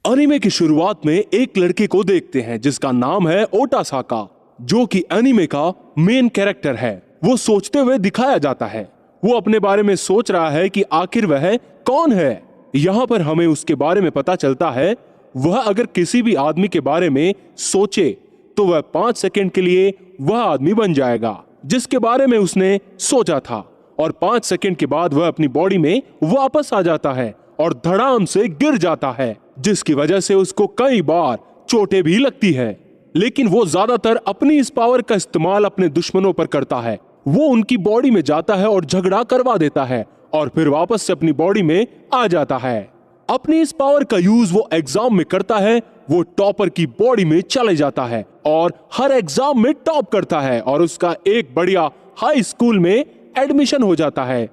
Anime की शुरुआत में एक लड़के को देखते हैं जिसका नाम है ओटासाका, जो कि एनीमे का मेन कैरेक्टर है। वो सोचते हुए दिखाया जाता है। वो अपने बारे में सोच रहा है कि आखिर वह कौन है। यहाँ पर हमें उसके बारे में पता चलता है वह अगर किसी भी आदमी के बारे में सोचे तो वह 5 सेकंड के लिए वह आदमी बन जाएगा जिसके बारे में उसने सोचा था, और 5 सेकंड के बाद वह अपनी बॉडी में वापस आ जाता है और धड़ाम से गिर जाता है, जिसकी वजह से उसको कई बार चोटें भी लगती है। लेकिन वो ज्यादातर अपनी इस पावर का इस्तेमाल अपने दुश्मनों पर करता है। वो उनकी बॉडी में जाता है और झगड़ा करवा देता है और फिर वापस से अपनी बॉडी में आ जाता है। अपनी इस पावर का यूज वो एग्जाम में करता है। वो टॉपर की बॉडी में चले जाता है और हर एग्जाम में टॉप करता है और उसका एक बढ़िया हाई स्कूल में एडमिशन हो जाता है।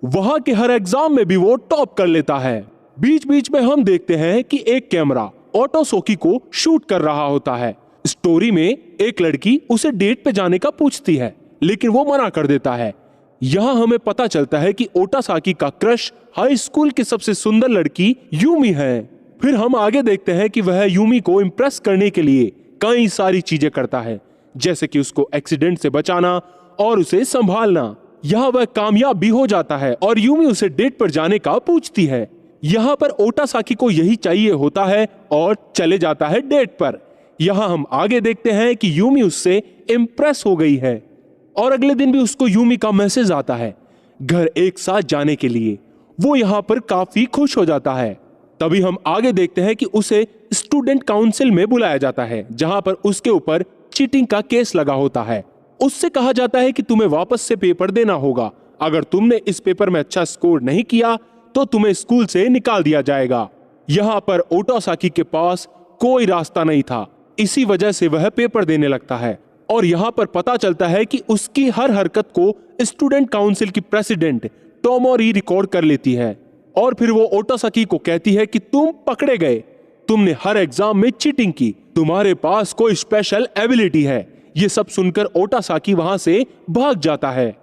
वहां के हर एग्जाम में भी वो टॉप कर लेता है। बीच बीच में हम देखते हैं कि एक कैमरा ओटोसोकी को शूट कर रहा होता है। स्टोरी में एक लड़की उसे डेट पे जाने का पूछती है, लेकिन वो मना कर देता है। यहाँ हमें पता चलता है कि ओटासाकी का क्रश हाई स्कूल की सबसे सुंदर लड़की यूमी है। फिर हम आगे देखते हैं कि वह यूमी को इम्प्रेस करने के लिए कई सारी चीजें करता है, जैसे कि उसको एक्सीडेंट से बचाना और उसे संभालना। यहाँ वह कामयाब भी हो जाता है और यूमी उसे डेट पर जाने का पूछती है। यहाँ पर ओटासाकी को यही चाहिए होता है और चले जाता है डेट पर। यहाँ हम आगे देखते हैं कि यूमी उससे इम्प्रेस हो गई है और अगले दिन भी उसको यूमी का मैसेज आता है घर एक साथ जाने के लिए। वो यहाँ पर काफी खुश हो जाता है। तभी हम आगे देखते हैं कि उसे स्टूडेंट काउंसिल में बुलाया जाता है, जहां पर उसके ऊपर चीटिंग का केस लगा होता है। उससे कहा जाता है कि तुम्हें वापस से पेपर देना होगा। अगर तुमने इस पेपर में अच्छा स्कोर नहीं किया तो तुम्हें स्कूल से निकाल दिया जाएगा। यहाँ पर ओटासाकी के पास कोई रास्ता नहीं था, इसी वजह से वह पेपर देने लगता है। और यहाँ पर पता चलता है कि उसकी हर हरकत को स्टूडेंट काउंसिल की प्रेसिडेंट टोमोरी रिकॉर्ड कर लेती है और फिर वो ओटासाकी को कहती है कि तुम पकड़े गए, तुमने हर एग्जाम में चीटिंग की, तुम्हारे पास कोई स्पेशल एबिलिटी है। ये सब सुनकर ओटासाकी वहां से भाग जाता है।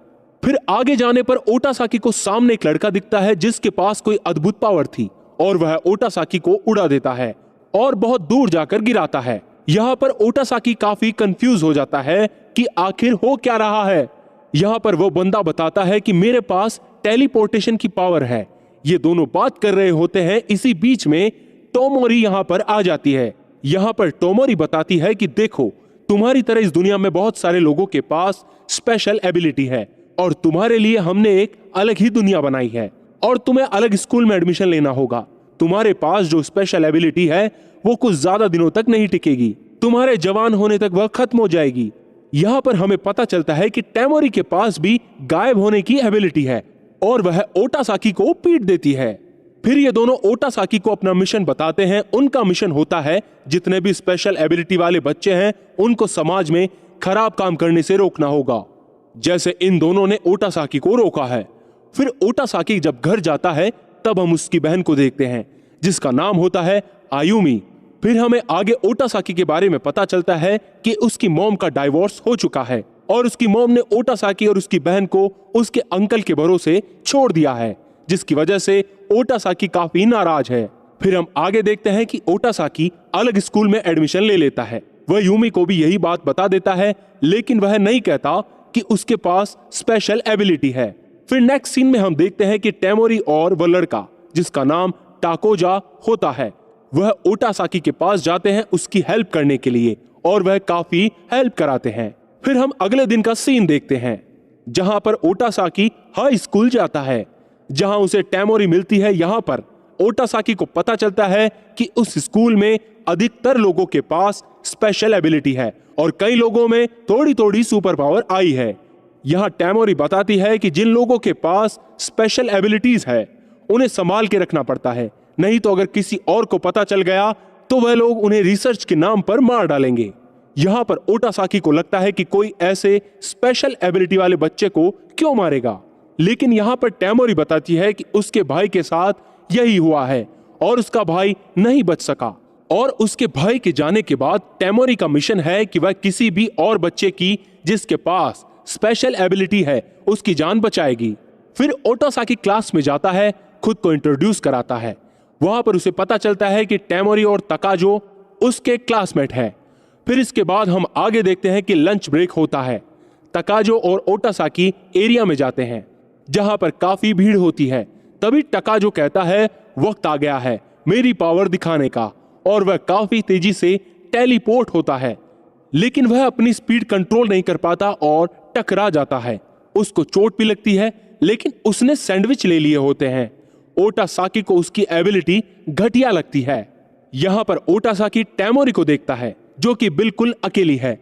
फिर आगे जाने पर ओटासाकी को सामने एक लड़का दिखता है जिसके पास कोई अद्भुत पावर थी और वह ओटासाकी को उड़ा देता है और बहुत दूर जाकर गिराता है। यहाँ पर ओटासाकी काफी कंफ्यूज हो जाता है कि आखिर हो क्या रहा है। यहाँ पर वो बंदा बताता है कि मेरे पास टेलीपोर्टेशन की पावर है। ये दोनों बात कर रहे होते हैं, इसी बीच में टोमोरी यहाँ पर आ जाती है। यहाँ पर टोमोरी बताती है कि देखो, तुम्हारी तरह इस दुनिया में बहुत सारे लोगों के पास स्पेशल एबिलिटी है और तुम्हारे लिए हमने एक अलग ही दुनिया बनाई है और तुम्हें अलग स्कूल में एडमिशन लेना होगा। तुम्हारे पास जो स्पेशल एबिलिटी है वो कुछ ज्यादा दिनों तक नहीं टिकेगी, तुम्हारे जवान होने तक वह खत्म हो जाएगी। यहाँ पर हमें पता चलता है कि टोमोरी के पास भी गायब होने की एबिलिटी है और वह ओटासाकी को पीट देती है। फिर ये दोनों ओटासाकी को अपना मिशन बताते हैं। उनका मिशन होता है जितने भी स्पेशल एबिलिटी वाले बच्चे हैं उनको समाज में खराब काम करने से रोकना होगा, जैसे इन दोनों ने ओटासाकी को रोका है। फिर ओटासाकी जब घर जाता है तब हम उसकी बहन को देखते हैं जिसका नाम होता है आयुमी। फिर हमें आगे ओटासाकी के बारे में पता चलता है कि उसकी मॉम का डाइवोर्स हो चुका है और उसकी मॉम ने ओटासाकी और उसकी बहन को उसके अंकल के भरोसे छोड़ दिया है, जिसकी वजह से ओटासाकी काफी नाराज है। फिर हम आगे देखते हैं कि ओटासाकी अलग स्कूल में एडमिशन ले लेता है। वह यूमी को भी यही बात बता देता है, लेकिन वह नहीं कहता कि उसके पास स्पेशल एबिलिटी है। फिर नेक्स्ट सीन में हम देखते हैं कि टोमोरी और वह लड़का जिसका नाम टाकोजा होता है, वह ओटासाकी के पास जाते हैं उसकी हेल्प करने के लिए और वह काफी हेल्प कराते हैं। फिर हम अगले दिन का सीन देखते हैं जहां पर ओटासाकी हाई स्कूल जाता है, जहां उसे टोमोरी मिलती है। यहाँ पर ओटासाकी को पता चलता है कि उस स्कूल में अधिकतर लोगों के पास स्पेशल एबिलिटी है और कई लोगों में थोड़ी थोड़ी सुपर पावर आई है। यहाँ टोमोरी बताती है कि जिन लोगों के पास स्पेशल एबिलिटीज है उन्हें संभाल के रखना पड़ता है, नहीं तो अगर किसी और को पता चल गया तो वह लोग उन्हें रिसर्च के नाम पर मार डालेंगे। यहाँ पर ओटासाकी को लगता है कि कोई ऐसे स्पेशल एबिलिटी वाले बच्चे को क्यों मारेगा, लेकिन यहाँ पर टोमोरी बताती है कि उसके भाई के साथ यही हुआ है और उसका भाई नहीं बच सका और उसके भाई के जाने के बाद टोमोरी का मिशन है कि वह किसी भी और बच्चे की जिसके पास स्पेशल एबिलिटी है उसकी जान बचाएगी। फिर ओटासाकी क्लास में जाता है, खुद को इंट्रोड्यूस कराता है वहां पर उसे पता चलता है कि टेमोरी और तकाजो उसके क्लासमेट है। फिर इसके बाद हम आगे देखते हैं कि लंच ब्रेक होता है। तकाजो और ओटासाकी एरिया में जाते हैं जहां पर काफी भीड़ होती है। तभी तकाजो कहता है वक्त आ गया है मेरी पावर दिखाने का, और वह काफी तेजी से टेलीपोर्ट होता है, लेकिन वह अपनी स्पीड कंट्रोल नहीं कर पाता और टकरा जाता है। उसको चोट भी लगती है, लेकिन उसने सैंडविच ले लिए होते हैं। ओटासाकी को उसकी एबिलिटी घटिया लगती है। यहां पर ओटासाकी टेमोरी को देखता है जो कि बिल्कुल अकेली है।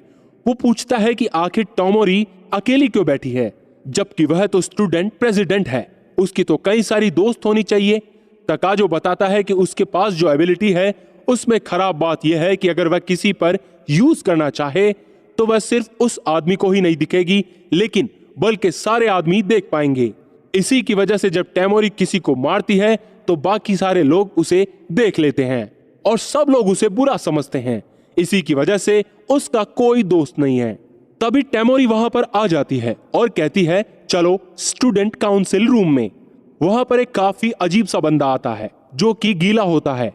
वो पूछता है कि आखिर टेमोरी अकेली क्यों बैठी है, जबकि वह तो स्टूडेंट प्रेसिडेंट है, उसकी तो कई सारी दोस्त होनी चाहिए। तकाजो बताता है कि उसके पास जो एबिलिटी है उसमें खराब बात यह है कि अगर वह किसी पर यूज करना चाहे तो वह सिर्फ उस आदमी को ही नहीं दिखेगी, लेकिन बल्कि सारे आदमी देख पाएंगे। इसी की वजह से जब टेमोरी किसी को मारती है तो बाकी सारे लोग उसे देख लेते हैं और सब लोग उसे बुरा समझते हैं। इसी की वजह से उसका कोई दोस्त नहीं है। तभी टेमोरी वहां पर आ जाती है और कहती है चलो स्टूडेंट काउंसिल रूम में। वहां पर एक काफी अजीब सा बंदा आता है जो कि गीला होता है।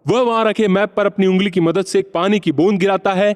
वह वहां रखे मैप पर अपनी उंगली की मदद से एक पानी की बूंद गिराता है।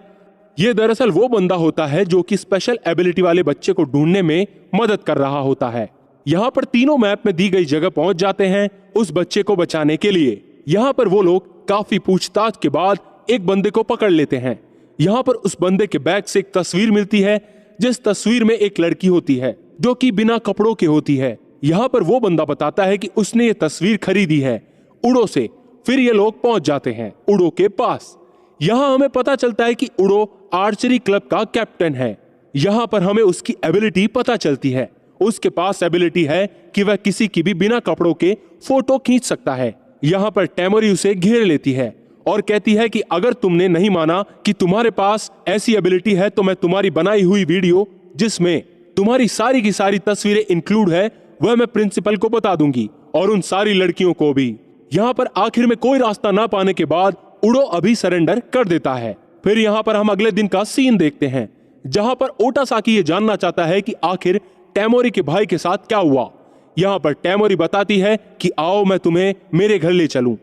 यह दरअसल वो बंदा होता है जो कि स्पेशल एबिलिटी वाले बच्चे को ढूंढने में मदद कर रहा होता है। यहाँ पर तीनों मैप में दी गई जगह पहुंच जाते हैं उस बच्चे को बचाने के लिए। यहाँ पर वो लोग काफी पूछताछ के बाद एक बंदे को पकड़ लेते हैं। यहाँ पर उस बंदे के बैग से एक तस्वीर मिलती है, जिस तस्वीर में एक लड़की होती है जो कि बिना कपड़ों के होती है। यहाँ पर वो बंदा बताता है कि उसने ये तस्वीर खरीदी है उड़ो से। फिर ये लोग पहुंच जाते हैं उड़ो के पास। यहाँ हमें पता चलता है कि उड़ो आर्चरी क्लब का कैप्टन है। यहाँ पर हमें उसकी एबिलिटी पता चलती है। उसके पास एबिलिटी है कि वह किसी की भी बिना कपड़ों के फोटो खींच सकता है। यहाँ पर टेमोरी उसे घेर लेती है और कहती है कि अगर तुमने नहीं माना कि तुम्हारे पास ऐसी एबिलिटी है तो मैं तुम्हारी बनाई हुई वीडियो जिसमें तुम्हारी सारी की सारी तस्वीरें इंक्लूड है वह मैं प्रिंसिपल को बता दूंगी और उन सारी लड़कियों को भी। यहाँ पर आखिर में कोई रास्ता ना पाने के बाद उड़ो अभी सरेंडर कर देता है। फिर यहाँ पर हम अगले दिन का सीन देखते हैं जहाँ पर ओटासाकी ये जानना चाहता है कि आखिर टेमोरी के भाई के साथ क्या हुआ। यहाँ पर टेमोरी बताती है कि आओ मैं तुम्हें मेरे घर ले चलूं।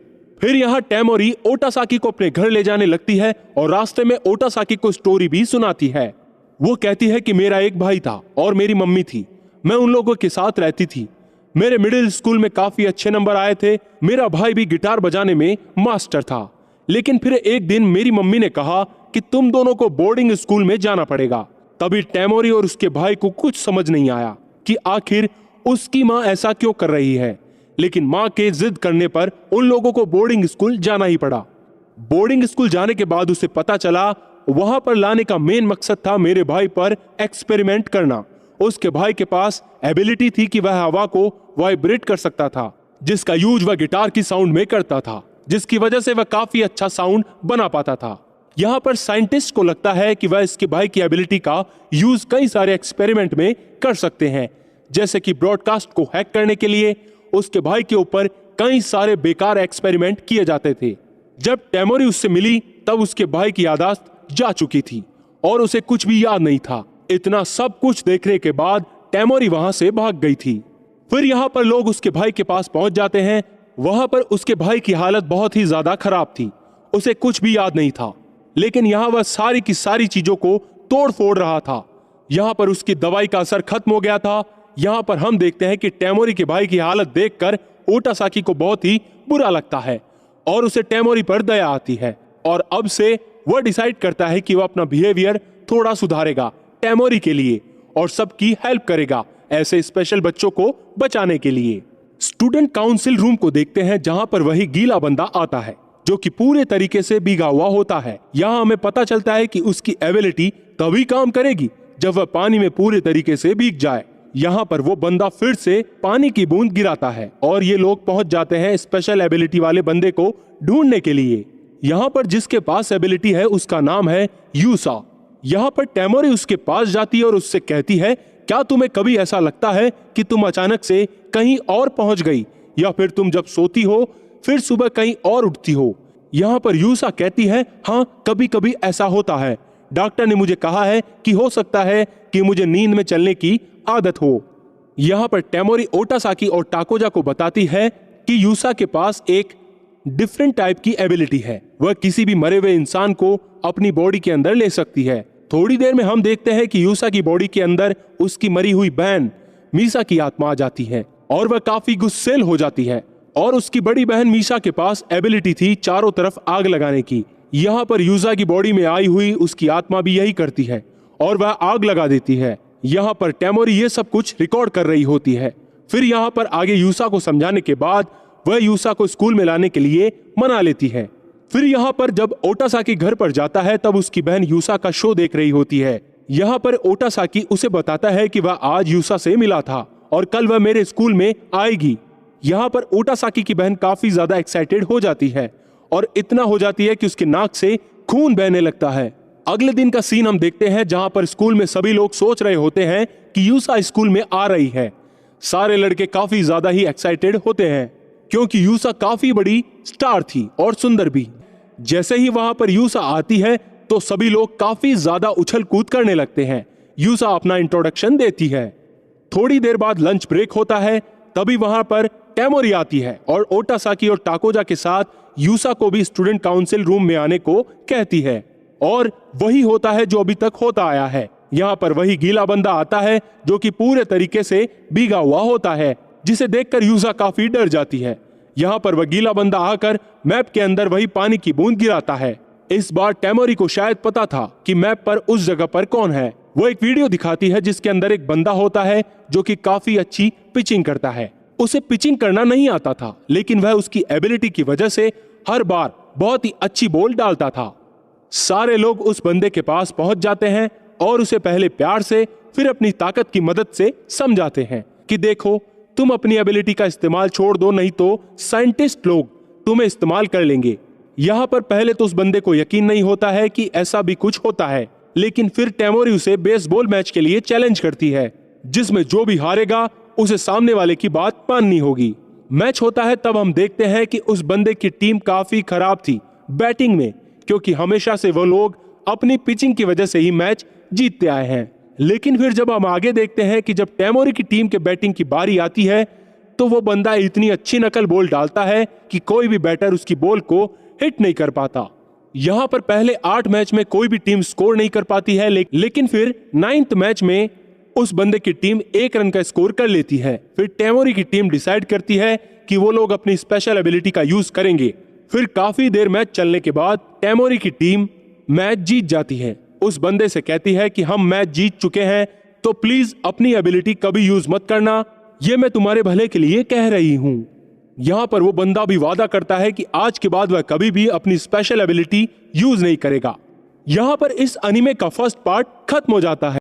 फिर यहाँ टेमोरी ओटासाकी को अपने घर ले जाने लगती है और रास्ते में ओटासाकी को स्टोरी भी सुनाती है। वो कहती है कि मेरा एक भाई था और मेरी मम्मी थी। मैं उन लोगों के साथ रहती थी। मेरे मिडिल स्कूल में काफी अच्छे नंबर आए थे। मेरा भाई भी गिटार बजाने में मास्टर था। लेकिन फिर एक दिन मेरी मम्मी ने कहा कि तुम दोनों को बोर्डिंग स्कूल में जाना पड़ेगा। तभी टेमोरी और उसके भाई को कुछ समझ नहीं आया कि आखिर उसकी माँ ऐसा क्यों कर रही है, लेकिन माँ के जिद करने पर उन लोगों को बोर्डिंग स्कूल जाना ही पड़ा। बोर्डिंग स्कूल जाने के बाद उसे पता चला वहां पर लाने का मेन मकसद था मेरे भाई पर एक्सपेरिमेंट करना। उसके भाई के पास एबिलिटी थी कि वह हवा को वाइब्रेट कर सकता था, जिसका यूज वह गिटार की साउंड में करता था, जिसकी वजह से वह काफी अच्छा साउंड बना पाता था। यहाँ पर साइंटिस्ट को लगता है कि वह इसके भाई की एबिलिटी का यूज कई सारे एक्सपेरिमेंट में कर सकते हैं, जैसे कि ब्रॉडकास्ट को हैक करने के लिए उसके भाई के ऊपर कई सारे बेकार एक्सपेरिमेंट किए जाते थे। जब टेमोरी उससे मिली तब उसके भाई की याददाश्त जा चुकी थी और उसे कुछ भी याद नहीं था। इतना सब कुछ देखने के बाद टेमोरी वहां से भाग गई थी। फिर यहाँ पर लोग उसके भाई के पास पहुंच जाते हैं। वहां पर उसके भाई की हालत बहुत ही ज्यादा खराब थी। उसे कुछ भी याद नहीं था, लेकिन यहाँ वह सारी की सारी चीजों को तोड़ फोड़ रहा था। यहाँ पर उसकी दवाई का असर खत्म हो गया था। यहाँ पर हम देखते हैं कि टेमोरी के भाई की हालत देखकर ओटासाकी को बहुत ही बुरा लगता है और उसे टेमोरी पर दया आती है और अब से वह डिसाइड करता है कि वह अपना बिहेवियर थोड़ा सुधारेगा टेमोरी के लिए और सबकी हेल्प करेगा ऐसे स्पेशल बच्चों को बचाने के लिए। स्टूडेंट काउंसिल रूम को देखते हैं जहां पर वही गीला बंदा आता है जो कि पूरे तरीके से भीगा हुआ होता है। यहाँ हमें पता चलता है कि उसकी एबिलिटी तभी काम करेगी जब वह पानी में पूरे तरीके से भीग जाए। यहाँ पर वो बंदा फिर से पानी की बूंद गिराता है और ये लोग पहुंच जाते हैं स्पेशल एबिलिटी वाले बंदे को ढूंढने के लिए। यहाँ पर जिसके पास एबिलिटी है उसका नाम है यूसा। यहाँ पर टेमोरी उसके पास जाती है और उससे कहती है क्या तुम्हें कभी ऐसा लगता है कि तुम अचानक से कहीं और पहुंच गई, या फिर तुम जब सोती हो फिर सुबह कहीं और उठती हो। यहाँ पर यूसा कहती है हाँ कभी कभी ऐसा होता है। डॉक्टर ने मुझे कहा है कि हो सकता है कि मुझे नींद में चलने की आदत हो। यहाँ पर टेमोरी ओटासाकी और टाकोजा को बताती है कि यूसा के पास एक डिफरेंट टाइप की एबिलिटी है। वह किसी भी मरे हुए इंसान को अपनी बॉडी के अंदर ले सकती है। थोड़ी देर में हम देखते हैं कि यूसा की बॉडी के अंदर उसकी मरी हुई बहन मीसा की आत्मा आ जाती है और वह काफी गुस्सेल हो जाती है। और उसकी बड़ी बहन मीसा के पास एबिलिटी थी चारों तरफ आग लगाने की। यहाँ पर यूसा की बॉडी में आई हुई उसकी आत्मा भी यही करती है और वह आग लगा देती है। यहाँ पर टेमोरी ये सब कुछ रिकॉर्ड कर रही होती है। फिर यहाँ पर आगे यूसा को समझाने के बाद वह यूसा को स्कूल में लाने के लिए मना लेती है। फिर यहाँ पर जब ओटासाकी घर पर जाता है तब उसकी बहन यूसा का शो देख रही होती है। यहाँ पर ओटासाकी उसे बताता है कि वह आज यूसा से मिला था और कल वह मेरे स्कूल में आएगी। यहाँ पर ओटासाकी की बहन काफी ज्यादा एक्साइटेड हो जाती है और इतना हो जाती है कि उसके नाक से खून बहने लगता है। अगले दिन का सीन हम देखते हैं जहाँ पर स्कूल में सभी लोग सोच रहे होते हैं कि यूसा स्कूल में आ रही है। सारे लड़के काफी ज्यादा ही एक्साइटेड होते हैं क्योंकि यूसा काफी बड़ी स्टार थी और सुंदर भी। जैसे ही वहां पर यूसा आती है तो सभी लोग काफी ज्यादा उछल कूद करने लगते हैं। यूसा अपना इंट्रोडक्शन देती है। थोड़ी देर बाद लंच ब्रेक होता है। तभी वहां पर टेमोरी आती है और ओटासाकी और टाकोजा के साथ यूसा को भी स्टूडेंट काउंसिल रूम में आने को कहती है और वही होता है जो अभी तक होता आया है। यहाँ पर वही गीला बंदा आता है जो कि पूरे तरीके से भीगा हुआ होता है, जिसे देखकर यूसा काफी डर जाती है। यहाँ पर वह गीला बंदा आकर मैप के अंदर वही पानी की बूंद गिराता है। इस बार टेमोरी को शायद पता था कि मैप पर उस जगह पर कौन है। वो एक वीडियो दिखाती है जिसके अंदर एक बंदा होता है जो कि काफी अच्छी पिचिंग करता है। उसे पिचिंग करना नहीं आता था, लेकिन वह उसकी एबिलिटी की वजह से हर बार बहुत ही अच्छी बॉल डालता था। सारे लोग उस बंदे के पास पहुंच जाते हैं और उसे पहले प्यार से फिर अपनी ताकत की मदद से समझाते हैं कि देखो, तुम अपनी एबिलिटी का इस्तेमाल छोड़ दो, नहीं तो साइंटिस्ट लोग तुम्हें इस्तेमाल कर लेंगे। यहाँ पर पहले तो उस बंदे को यकीन नहीं होता है कि ऐसा भी कुछ होता है, लेकिन फिर टेमोरी उसे बेसबॉल मैच के लिए चैलेंज करती है जिसमें जो भी हारेगा उसे सामने वाले की बात माननी होगी। मैच होता है तब हम देखते हैं कि उस बंदे की टीम काफी खराब थी बैटिंग में, क्योंकि हमेशा से वो लोग अपनी पिचिंग की वजह से ही मैच जीतते आए हैं। लेकिन फिर जब हम आगे देखते हैं कि जब टेमोरी की टीम के बैटिंग की बारी आती है तो वो बंदा इतनी अच्छी नकल बॉल डालता है कि कोई भी बैटर उसकी बॉल को हिट नहीं कर पाता। यहाँ पर पहले 8 मैच में कोई भी टीम स्कोर नहीं कर पाती है, लेकिन फिर 9th मैच में उस बंदे की टीम 1 रन का स्कोर कर लेती है। फिर टेमोरी की टीम डिसाइड करती है कि वो लोग अपनी स्पेशल एबिलिटी का यूज करेंगे। फिर काफी देर मैच चलने के बाद टेमोरी की टीम मैच जीत जाती है। उस बंदे से कहती है कि हम मैच जीत चुके हैं, तो प्लीज अपनी एबिलिटी कभी यूज मत करना, ये मैं तुम्हारे भले के लिए कह रही हूँ। यहाँ पर वो बंदा भी वादा करता है कि आज के बाद वह कभी भी अपनी स्पेशल एबिलिटी यूज नहीं करेगा। यहाँ पर इस एनीमे का फर्स्ट पार्ट खत्म हो जाता है।